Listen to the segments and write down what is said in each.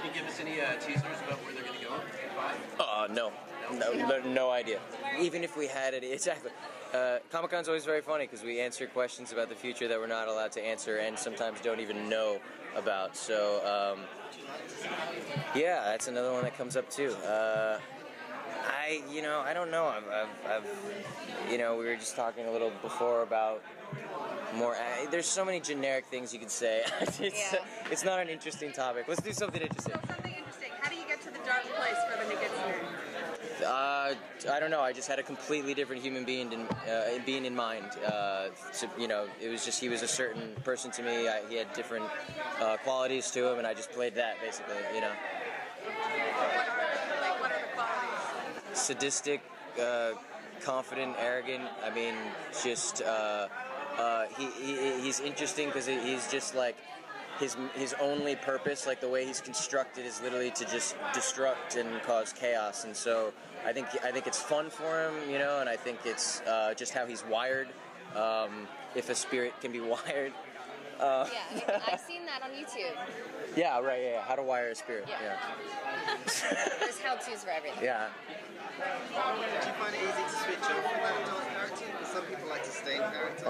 Can you give us any teasers about where they're going to go? No idea. Even if we had it, exactly. Comic-Con's always very funny because we answer questions about the future that we're not allowed to answer and sometimes don't even know about. So, yeah, that's another one that comes up too. I don't know. I've we were just talking a little before about more. There's so many generic things you could say. It's not an interesting topic. Let's do something interesting. So something interesting. How do you get to the dark place for the Nickitson? I don't know. I just had a completely different human being in mind. It was just he was a certain person to me. He had different qualities to him, and I just played that basically. What are the qualities? Sadistic, confident, arrogant. I mean, just he's interesting because he's just like. His only purpose, like the way he's constructed, is literally to just destruct and cause chaos. And so I think it's fun for him, and I think it's just how he's wired. If a spirit can be wired. I've seen that on YouTube. Yeah, right. Yeah, how to wire a spirit. Yeah. There's how-tos for everything. Yeah. Did you find it easy to switch off from that dark character? Because some people like to stay in character.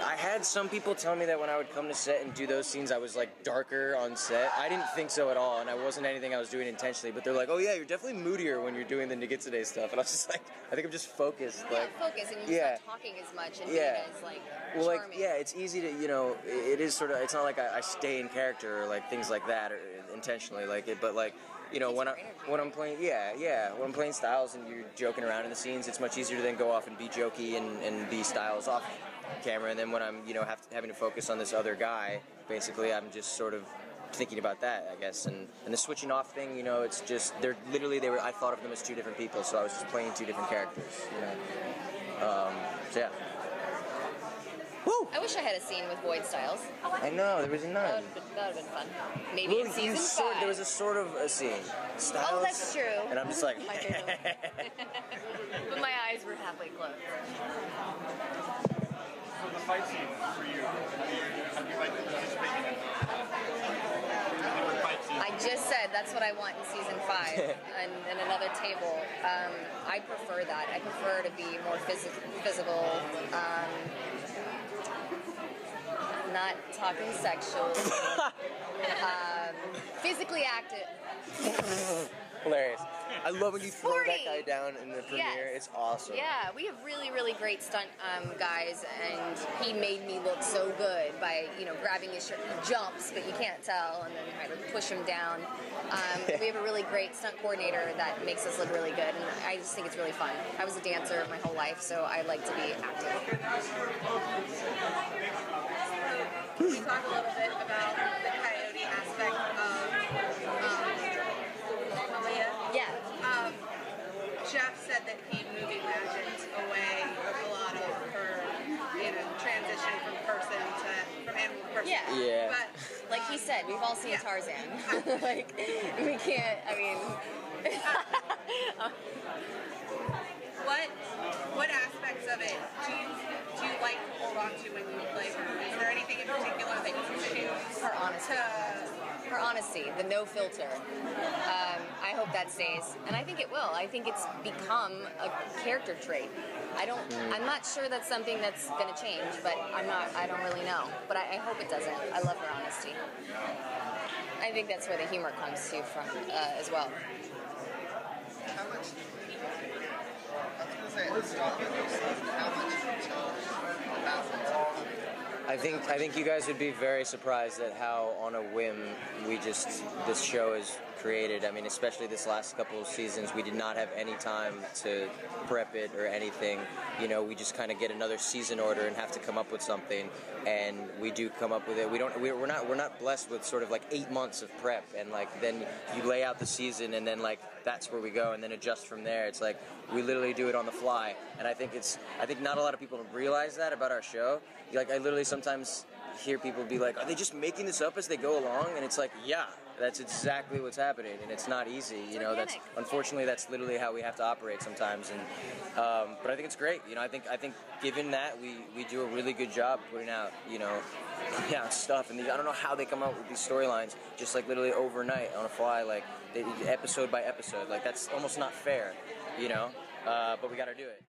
I had some people tell me that when I would come to set and do those scenes, I was like darker on set. I didn't think so at all, and I wasn't anything I was doing intentionally. But they're like, "Oh yeah, you're definitely moodier when you're doing the Nickitson stuff." And I was just like, I think I'm just focused. Focus, and you're not talking as much and being as charming. It's easy to it is sort of. It's not like I stay in character or like things like that or intentionally but like. When I'm playing, when I'm playing Styles and you're joking around in the scenes, it's much easier to then go off and be jokey and be Styles off camera. And then when I'm, having to focus on this other guy, basically, I'm just sort of thinking about that, I guess. And the switching off thing, it's just I thought of them as two different people, so I was just playing two different characters. So yeah. Woo! I wish I had a scene with Boyd Styles. I know, there was none. That would have been fun. Maybe in season 5. There was a sort of a scene. Styles, oh, that's true. And I'm just like... My favorite. But my eyes were halfway closed. So the fight scene for you, have you participated in fight scene? I just said that's what I want in season 5 and another table. I prefer that. I prefer to be more physical. Not talking sexual. Physically active. Hilarious. I love when you throw that guy down in the premiere. Yes. It's awesome. Yeah, we have really, really great stunt guys, and he made me look so good by, grabbing his shirt. He jumps, but you can't tell, and then I would push him down. We have a really great stunt coordinator that makes us look really good, and I just think it's really fun. I was a dancer my whole life, so I like to be active. Can we talk a little bit about the coyote aspect of Malia? Yeah. Jeph said that he movie magicked away a lot of her, transition from animal to person. Yeah. But like he said, we've all seen Tarzan. We can't. I mean. What aspects of it do you like to hold on to when you play her? Is there anything in particular that you choose? Her honesty. Her honesty, the no filter. I hope that stays, and I think it will. I think it's become a character trait. I'm not sure that's something that's going to change, but I don't really know. But I hope it doesn't. I love her honesty. I think that's where the humor comes to from as well. How much? I was going to say at the start of your season, how much did you talk about it? I think you guys would be very surprised at how on a whim this show is created. I mean, especially this last couple of seasons, we did not have any time to prep it or anything. We just kind of get another season order and have to come up with something, and we do come up with it. We're not blessed with sort of like 8 months of prep, and like then you lay out the season, and then like that's where we go, and then adjust from there. It's like we literally do it on the fly, and I think not a lot of people realize that about our show. Like I literally sometimes hear people be like, "Are they just making this up as they go along?" And it's like, yeah, That's exactly what's happening, and it's not easy. You know, that's unfortunately that's literally how we have to operate sometimes. And but I think it's great. You know, I think given that we do a really good job putting out stuff, and I don't know how they come up with these storylines just like literally overnight on a fly, like episode by episode. Like that's almost not fair. You know, but we got to do it.